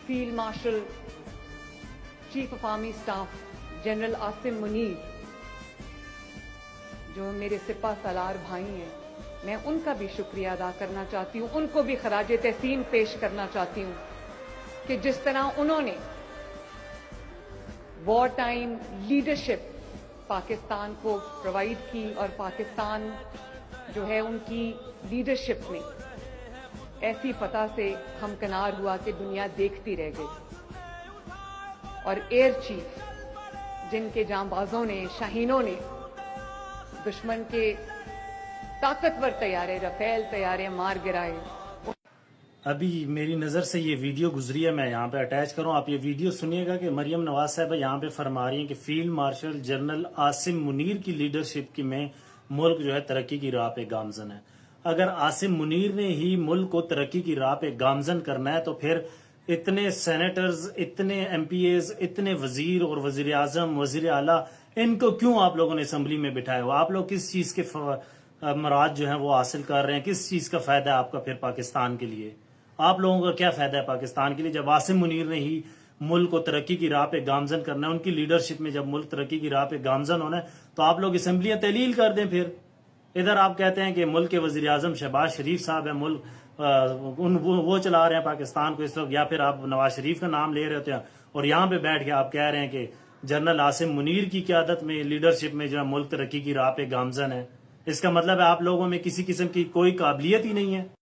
Field marshal chief of army staff general Asim Munir جو میرے سپاہ سالار بھائی ہیں، میں ان کا بھی شکریہ ادا کرنا چاہتی ہوں، ان کو بھی خراج تحسین پیش کرنا چاہتی ہوں کہ جس طرح انہوں نے وار ٹائم لیڈرشپ پاکستان کو پرووائڈ کی اور پاکستان جو ہے ان کی لیڈرشپ میں ایسی فتح سے ہمکنار ہوا کہ دنیا دیکھتی رہ گئی، اور ایئر چیف جن کے جانبازوں نے، شاہینوں نے دشمن کے طاقتور طیارے، رفیل طیارے مار گرائے۔ ابھی میری نظر سے یہ ویڈیو گزری ہے، میں یہاں پہ اٹیچ کروں، آپ یہ ویڈیو سنیے گا کہ مریم نواز صاحبہ یہاں پہ فرما رہی ہیں کہ field marshal general Asim Munir کی لیڈرشپ کی میں ملک جو ہے ترقی کی راہ پہ گامزن ہے۔ اگر عاصم منیر نے ہی ملک کو ترقی کی راہ پہ گامزن کرنا ہے تو پھر اتنے سینیٹرز، اتنے ایم پی ایز، اتنے وزیر اور وزیر اعظم، وزیر اعلیٰ، ان کو کیوں آپ لوگوں نے اسمبلی میں بٹھایا ہوا؟ آپ لوگ کس چیز کے مراد جو ہیں وہ حاصل کر رہے ہیں؟ کس چیز کا فائدہ ہے آپ کا پھر پاکستان کے لیے؟ آپ لوگوں کا کیا فائدہ ہے پاکستان کے لیے جب عاصم منیر نے ہی ملک کو ترقی کی راہ پہ گامزن کرنا ہے؟ ان کی لیڈرشپ میں جب ملک ترقی کی راہ پہ گامزن ہونا ہے تو آپ لوگ اسمبلیاں تحلیل کر دیں۔ پھر ادھر آپ کہتے ہیں کہ ملک کے وزیر اعظم شہباز شریف صاحب ہیں، وہ چلا رہے ہیں پاکستان کو اس وقت، یا پھر آپ نواز شریف کا نام لے رہے ہوتے ہیں اور یہاں پہ بیٹھ کے آپ کہہ رہے ہیں کہ جنرل عاصم منیر کی قیادت میں، لیڈرشپ میں جو ہے ملک ترقی کی راہ پہ گامزن ہے۔ اس کا مطلب ہے آپ لوگوں میں کسی قسم کی کوئی قابلیت ہی نہیں ہے۔